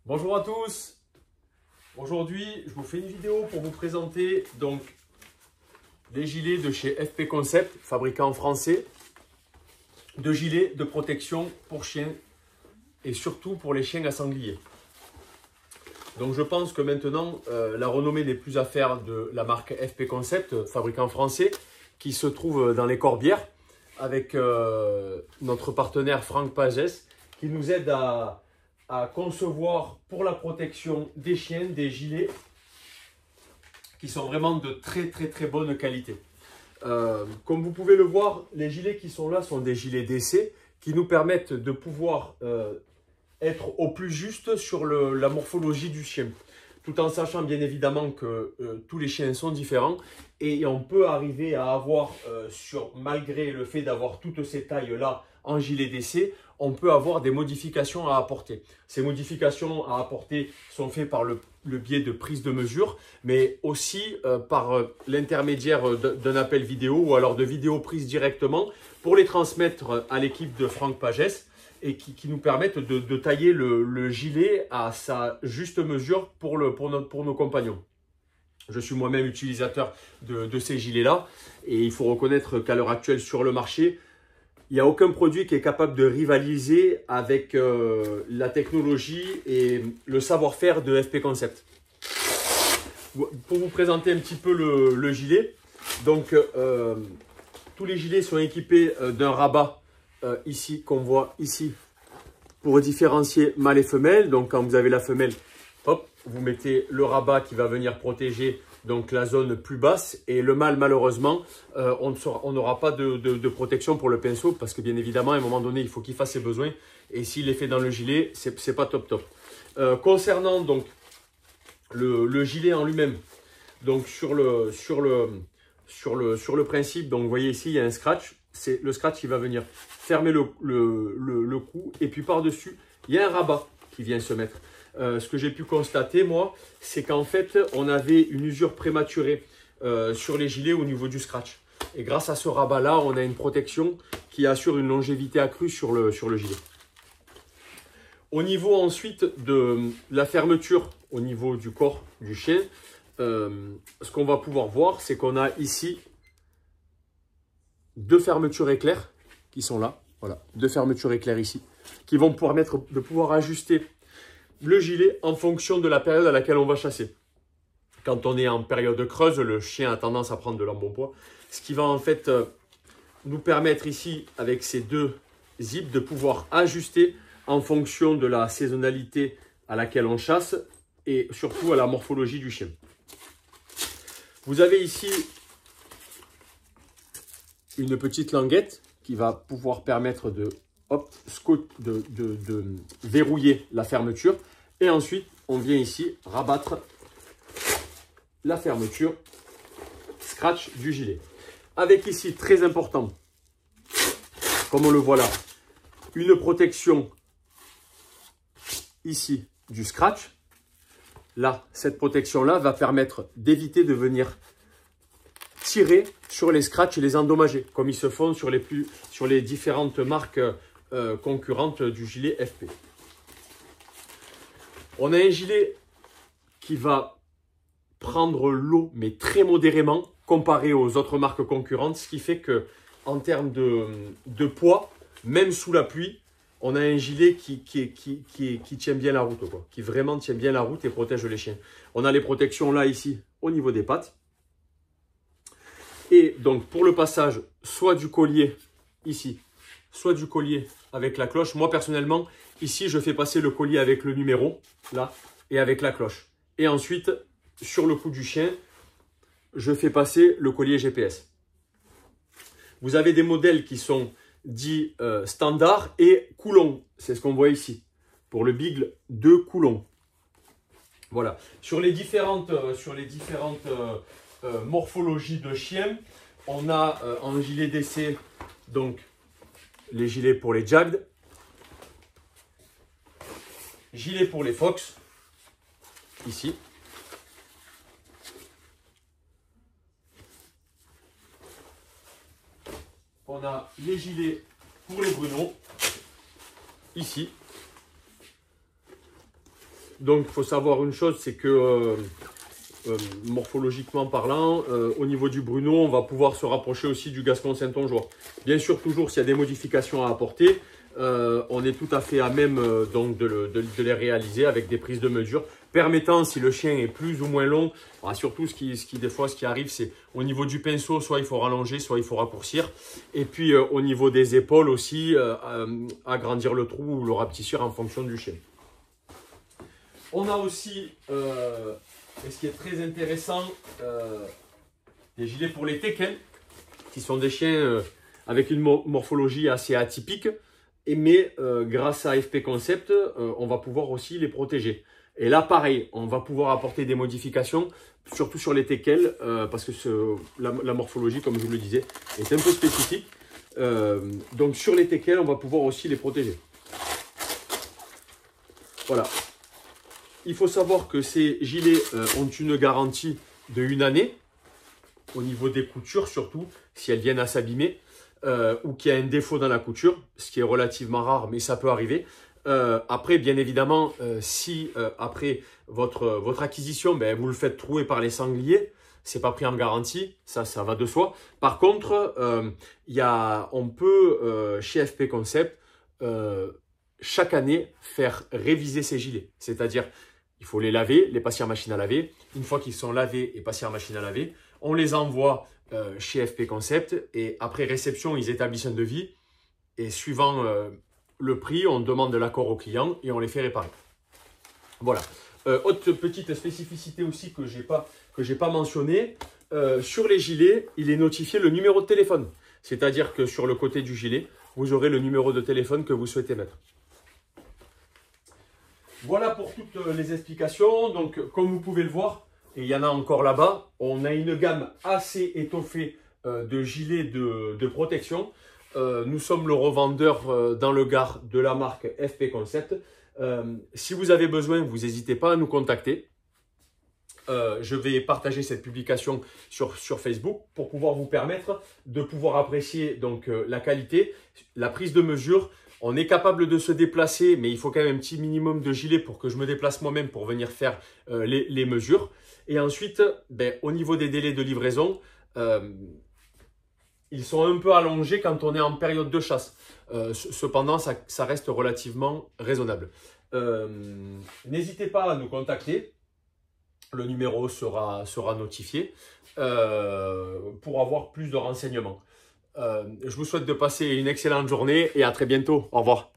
Bonjour à tous. Aujourd'hui, je vous fais une vidéo pour vous présenter donc les gilets de chez FP Concept, fabricant français, de gilets de protection pour chiens et surtout pour les chiens à sanglier. Donc je pense que maintenant, la renommée n'est plus à faire de la marque FP Concept, fabricant français, qui se trouve dans les Corbières, avec notre partenaire Franck Pagès, qui nous aide à concevoir pour la protection des chiens des gilets qui sont vraiment de très bonne qualité. Comme vous pouvez le voir, les gilets qui sont là sont des gilets d'essai qui nous permettent de pouvoir être au plus juste sur la morphologie du chien, tout en sachant bien évidemment que tous les chiens sont différents et on peut arriver à avoir, malgré le fait d'avoir toutes ces tailles-là en gilet d'essai, on peut avoir des modifications à apporter. Ces modifications à apporter sont faites par le biais de prise de mesure, mais aussi par l'intermédiaire d'un appel vidéo ou alors de vidéos prises directement pour les transmettre à l'équipe de Franck Pagès et qui nous permettent de tailler le gilet à sa juste mesure pour nos compagnons. Je suis moi-même utilisateur de ces gilets-là et il faut reconnaître qu'à l'heure actuelle sur le marché, il n'y a aucun produit qui est capable de rivaliser avec la technologie et le savoir-faire de FP Concept. Pour vous présenter un petit peu le gilet, donc tous les gilets sont équipés d'un rabat ici qu'on voit ici pour différencier mâle et femelle. Donc quand vous avez la femelle, hop, vous mettez le rabat qui va venir protéger donc la zone plus basse, et le mâle malheureusement on n'aura pas de protection pour le pinceau parce que bien évidemment à un moment donné il faut qu'il fasse ses besoins et s'il est fait dans le gilet c'est pas top. Concernant donc le gilet en lui-même, donc sur le principe, donc vous voyez ici il y a un scratch, c'est le scratch qui va venir fermer le cou et puis par dessus il y a un rabat qui vient se mettre. Ce que j'ai pu constater, moi, c'est qu'en fait, on avait une usure prématurée sur les gilets au niveau du scratch. Et grâce à ce rabat-là, on a une protection qui assure une longévité accrue sur le gilet. Au niveau ensuite de la fermeture, au niveau du corps du chien, ce qu'on va pouvoir voir, c'est qu'on a ici deux fermetures éclairs qui sont là. Voilà, deux fermetures éclairs ici, qui vont permettre de pouvoir ajuster le gilet en fonction de la période à laquelle on va chasser. Quand on est en période creuse, le chien a tendance à prendre de l'embonpoint, ce qui va en fait nous permettre ici, avec ces deux zips, de pouvoir ajuster en fonction de la saisonnalité à laquelle on chasse et surtout à la morphologie du chien. Vous avez ici une petite languette qui va pouvoir permettre de verrouiller la fermeture. Et ensuite, on vient ici rabattre la fermeture scratch du gilet. Avec ici, très important, comme on le voit là, une protection ici du scratch. Là, cette protection-là va permettre d'éviter de venir tirer sur les scratchs et les endommager, comme ils se font sur les différentes marques concurrentes du gilet FP. On a un gilet qui va prendre l'eau, mais très modérément, comparé aux autres marques concurrentes, ce qui fait que en termes de poids, même sous la pluie, on a un gilet qui tient bien la route, quoi, qui vraiment tient bien la route et protège les chiens. On a les protections là, ici, au niveau des pattes. Et donc, pour le passage, soit du collier, ici, soit du collier avec la cloche. Moi, personnellement, ici, je fais passer le collier avec le numéro, là, et avec la cloche. Et ensuite, sur le cou du chien, je fais passer le collier GPS. Vous avez des modèles qui sont dits standards et Coulon. C'est ce qu'on voit ici, pour le Beagle de Coulon. Voilà. Sur les différentes morphologies de chiens, on a en gilet d'essai, donc, les gilets pour les Jagd, gilets pour les Fox, ici. On a les gilets pour les Bruno, ici. Donc, il faut savoir une chose, c'est que morphologiquement parlant, au niveau du Bruno, on va pouvoir se rapprocher aussi du Gascon Saintongeois. Bien sûr, toujours, s'il y a des modifications à apporter, on est tout à fait à même donc de les réaliser avec des prises de mesure permettant, si le chien est plus ou moins long, surtout des fois ce qui arrive, c'est au niveau du pinceau, soit il faut rallonger, soit il faut raccourcir. Et puis au niveau des épaules aussi, agrandir le trou ou le rapetissir en fonction du chien. On a aussi, et ce qui est très intéressant, des gilets pour les teckels, qui sont des chiens avec une morphologie assez atypique. Mais grâce à FP Concept, on va pouvoir aussi les protéger. Et là, pareil, on va pouvoir apporter des modifications, surtout sur les teckels, parce que la morphologie, comme je vous le disais, est un peu spécifique. Donc sur les teckels, on va pouvoir aussi les protéger. Voilà. Il faut savoir que ces gilets ont une garantie de 1 année, au niveau des coutures surtout, si elles viennent à s'abîmer. Ou qu'il y a un défaut dans la couture, ce qui est relativement rare, mais ça peut arriver. Après, bien évidemment, si après votre acquisition, vous le faites trouer par les sangliers, c'est pas pris en garantie, ça va de soi. Par contre, on peut, chez FP Concept, chaque année, faire réviser ces gilets. C'est-à-dire, il faut les laver, les passer en machine à laver. Une fois qu'ils sont lavés et passés en machine à laver, on les envoie chez FP Concept et après réception, ils établissent un devis et suivant le prix, on demande l'accord au client et on les fait réparer. Voilà. Autre petite spécificité aussi que j'ai pas mentionné, sur les gilets, il est notifié le numéro de téléphone. C'est-à-dire que sur le côté du gilet, vous aurez le numéro de téléphone que vous souhaitez mettre. Voilà pour toutes les explications. Donc, comme vous pouvez le voir, et il y en a encore là-bas, on a une gamme assez étoffée de gilets de protection. Nous sommes le revendeur dans le Gard de la marque FP Concept. Si vous avez besoin, vous n'hésitez pas à nous contacter. Je vais partager cette publication sur Facebook pour pouvoir vous permettre de pouvoir apprécier donc, la qualité, la prise de mesure. On est capable de se déplacer, mais il faut quand même un petit minimum de gilet pour que je me déplace moi-même pour venir faire les mesures. Et ensuite, au niveau des délais de livraison, ils sont un peu allongés quand on est en période de chasse. Cependant, ça reste relativement raisonnable. N'hésitez pas à nous contacter. Le numéro sera notifié pour avoir plus de renseignements. Je vous souhaite de passer une excellente journée et à très bientôt. Au revoir.